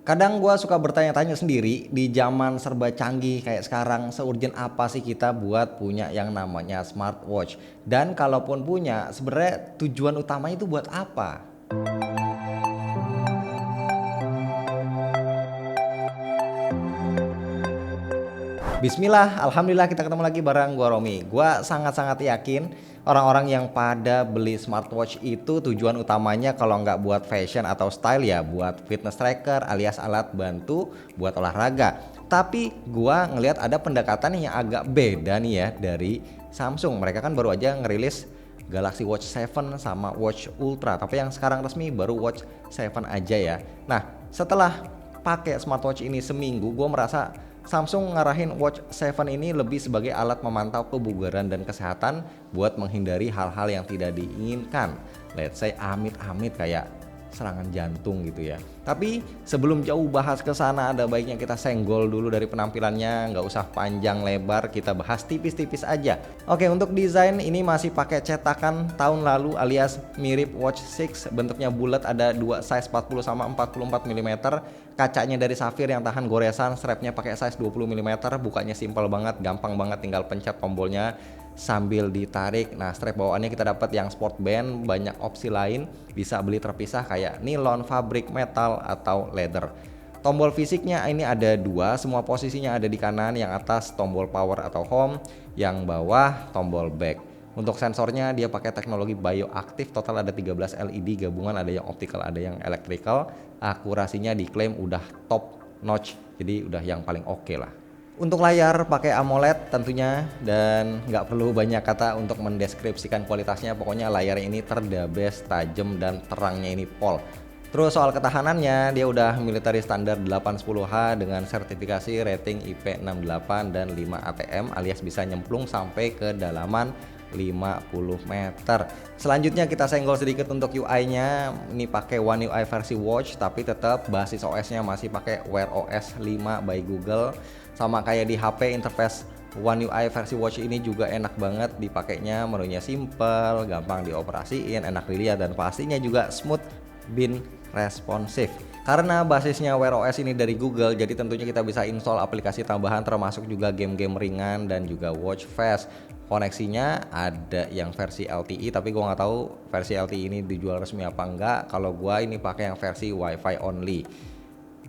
Kadang gue suka bertanya-tanya sendiri di zaman serba canggih kayak sekarang, seurgent apa sih kita buat punya yang namanya smartwatch? Dan kalaupun punya, sebenarnya tujuan utamanya itu buat apa? Bismillah, alhamdulillah kita ketemu lagi bareng gua Romi. Gua sangat-sangat yakin orang-orang yang pada beli smartwatch itu tujuan utamanya kalau nggak buat fashion atau style ya buat fitness tracker alias alat bantu buat olahraga. Tapi gua ngelihat ada pendekatan yang agak beda nih ya dari Samsung. Mereka kan baru aja ngerilis Galaxy Watch 7 sama Watch Ultra, tapi yang sekarang resmi baru Watch 7 aja ya. Nah, setelah pakai smartwatch ini seminggu, gue merasa Samsung ngarahin Watch 7 ini lebih sebagai alat memantau kebugaran dan kesehatan buat menghindari hal-hal yang tidak diinginkan. Let's say amit-amit kayak serangan jantung gitu ya. Tapi sebelum jauh bahas ke sana, ada baiknya kita senggol dulu dari penampilannya, nggak usah panjang lebar, kita bahas tipis-tipis aja. Oke, untuk desain ini masih pakai cetakan tahun lalu alias mirip Watch 6, bentuknya bulat, ada dua size 40 sama 44 mm. Kacanya dari safir yang tahan goresan, strapnya pakai size 20 mm, bukanya simpel banget, gampang banget, tinggal pencet tombolnya sambil ditarik. Nah, strap bawaannya kita dapat yang sport band, banyak opsi lain, bisa beli terpisah kayak nilon, fabrik, metal, atau leather. Tombol fisiknya ini ada dua, semua posisinya ada di kanan, yang atas tombol power atau home, yang bawah tombol back. Untuk sensornya dia pakai teknologi bioaktif, total ada 13 LED gabungan, ada yang optical, ada yang electrical. Akurasinya diklaim udah top notch, jadi udah yang paling oke lah. Untuk layar pakai AMOLED tentunya, dan nggak perlu banyak kata untuk mendeskripsikan kualitasnya. Pokoknya layar ini terdabes, tajam, dan terangnya ini pol. Terus soal ketahanannya, dia udah military standar 810H dengan sertifikasi rating IP68 dan 5 ATM alias bisa nyemplung sampai ke dalaman 50 meter. Selanjutnya kita senggol sedikit untuk UI-nya. Ini pakai One UI versi Watch, tapi tetap basis OS-nya masih pakai Wear OS 5 by Google. Sama kayak di HP, interface One UI versi Watch ini juga enak banget dipakainya, menunya simple, gampang dioperasiin, enak dilihat, dan pastinya juga smooth bin responsif. Karena basisnya Wear OS ini dari Google, jadi tentunya kita bisa install aplikasi tambahan termasuk juga game-game ringan dan juga watch face. Koneksinya ada yang versi LTE, tapi gua nggak tahu versi LTE ini dijual resmi apa enggak. Kalau gua ini pakai yang versi Wi-Fi only.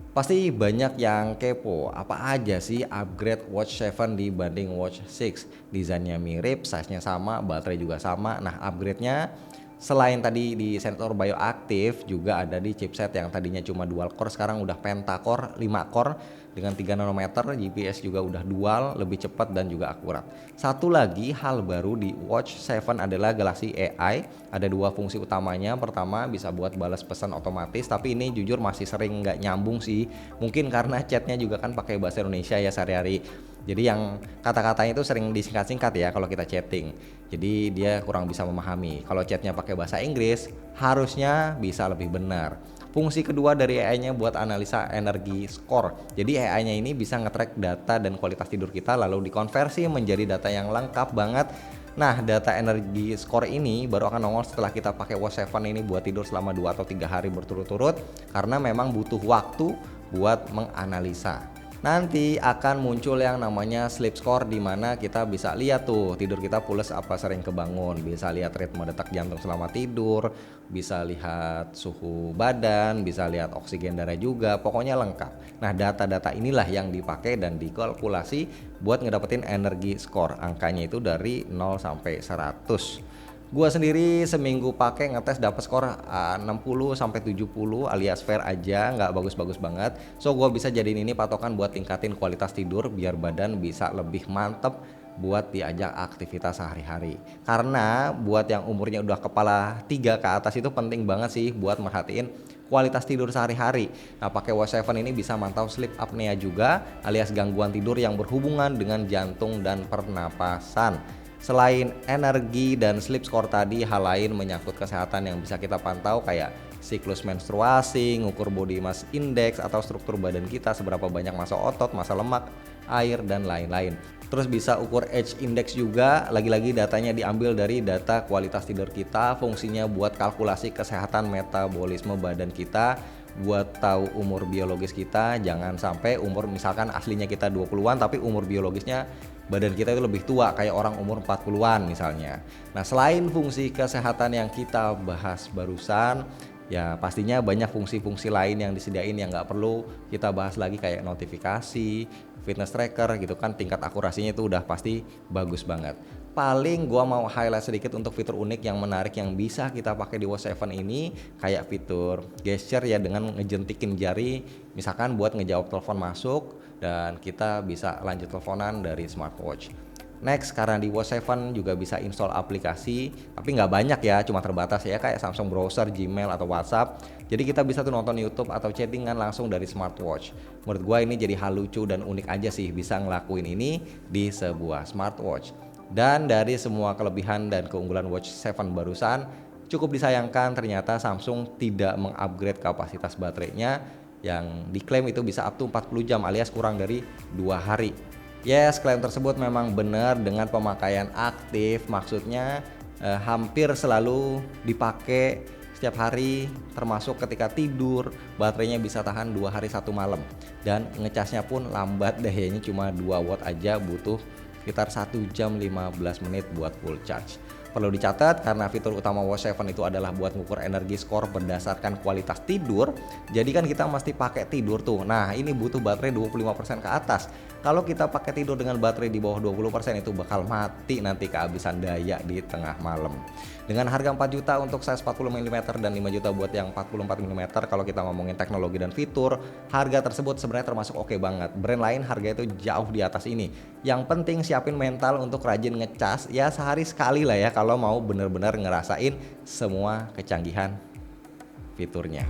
Pasti banyak yang kepo, apa aja sih upgrade Watch 7 dibanding Watch 6? Desainnya mirip, size-nya sama, baterai juga sama. Nah, upgrade-nya selain tadi di sensor bioaktif, juga ada di chipset yang tadinya cuma dual core, sekarang udah pentacore 5 core dengan 3 nanometer, GPS juga udah dual, lebih cepat dan juga akurat. Satu lagi hal baru di Watch 7 adalah Galaxy AI. Ada dua fungsi utamanya. Pertama, bisa buat balas pesan otomatis, tapi ini jujur masih sering nggak nyambung sih. Mungkin karena chatnya juga kan pakai bahasa Indonesia ya sehari-hari. Jadi yang kata-katanya itu sering disingkat-singkat ya kalau kita chatting. Jadi dia kurang bisa memahami. Kalau chatnya pakai bahasa Inggris, harusnya bisa lebih benar. Fungsi kedua dari AI-nya buat analisa energi skor. Jadi AI-nya ini bisa nge-track data dan kualitas tidur kita lalu dikonversi menjadi data yang lengkap banget. Nah, data energi skor ini baru akan nongol setelah kita pakai Watch 7 ini buat tidur selama 2 atau 3 hari berturut-turut, karena memang butuh waktu buat menganalisa. Nanti akan muncul yang namanya sleep score, di mana kita bisa lihat tuh tidur kita pules apa, sering kebangun, bisa lihat ritme detak jantung selama tidur, bisa lihat suhu badan, bisa lihat oksigen darah juga, pokoknya lengkap. Nah, data-data inilah yang dipakai dan dikalkulasi buat ngedapetin energi score. Angkanya itu dari 0 sampai 100. Gua sendiri seminggu pakai ngetes dapat skor 60 sampai 70 alias fair aja, nggak bagus-bagus banget. So gua bisa jadiin ini patokan buat tingkatin kualitas tidur biar badan bisa lebih mantep buat diajak aktivitas sehari-hari. Karena buat yang umurnya udah kepala 3 ke atas itu penting banget sih buat merhatiin kualitas tidur sehari-hari. Nah, pakai Watch 7 ini bisa mantau sleep apnea juga alias gangguan tidur yang berhubungan dengan jantung dan pernapasan. Selain energi dan sleep score tadi, hal lain menyangkut kesehatan yang bisa kita pantau kayak siklus menstruasi, ngukur body mass index atau struktur badan kita, seberapa banyak massa otot, massa lemak, air, dan lain-lain. Terus bisa ukur age index juga, lagi-lagi datanya diambil dari data kualitas tidur kita, fungsinya buat kalkulasi kesehatan metabolisme badan kita, buat tahu umur biologis kita. Jangan sampai umur misalkan aslinya kita 20-an tapi umur biologisnya badan kita itu lebih tua kayak orang umur 40-an misalnya. Nah, selain fungsi kesehatan yang kita bahas barusan, ya pastinya banyak fungsi-fungsi lain yang disediain yang nggak perlu kita bahas lagi kayak notifikasi, fitness tracker gitu kan, tingkat akurasinya itu udah pasti bagus banget. Paling gua mau highlight sedikit untuk fitur unik yang menarik yang bisa kita pakai di Watch 7 ini, kayak fitur gesture ya, dengan ngejentikin jari misalkan buat ngejawab telepon masuk dan kita bisa lanjut teleponan dari smartwatch. Next, karena di Watch 7 juga bisa install aplikasi, tapi nggak banyak ya, cuma terbatas ya, kayak Samsung Browser, Gmail, atau WhatsApp. Jadi kita bisa tuh nonton YouTube atau chattingan langsung dari smartwatch. Menurut gua ini jadi hal lucu dan unik aja sih bisa ngelakuin ini di sebuah smartwatch. Dan dari semua kelebihan dan keunggulan Watch 7 barusan, cukup disayangkan ternyata Samsung tidak mengupgrade kapasitas baterainya yang diklaim itu bisa up to 40 jam alias kurang dari 2 hari. Yes, klaim tersebut memang benar dengan pemakaian aktif, maksudnya hampir selalu dipakai setiap hari, termasuk ketika tidur, baterainya bisa tahan 2 hari 1 malam. Dan ngecasnya pun lambat, dayanya cuma 2 watt aja, butuh sekitar 1 jam 15 menit buat full charge. Perlu dicatat karena fitur utama Watch 7 itu adalah buat mengukur energi skor berdasarkan kualitas tidur. Jadi kan kita mesti pakai tidur tuh. Nah, ini butuh baterai 25% ke atas. Kalau kita pakai tidur dengan baterai di bawah 20% itu bakal mati nanti, kehabisan daya di tengah malam. Dengan harga 4 juta untuk size 40 mm dan 5 juta buat yang 44 mm, kalau kita ngomongin teknologi dan fitur, harga tersebut sebenarnya termasuk oke banget. Brand lain harga itu jauh di atas ini. Yang penting siapin mental untuk rajin ngecas ya, sehari sekali lah ya kalau mau bener-bener ngerasain semua kecanggihan fiturnya.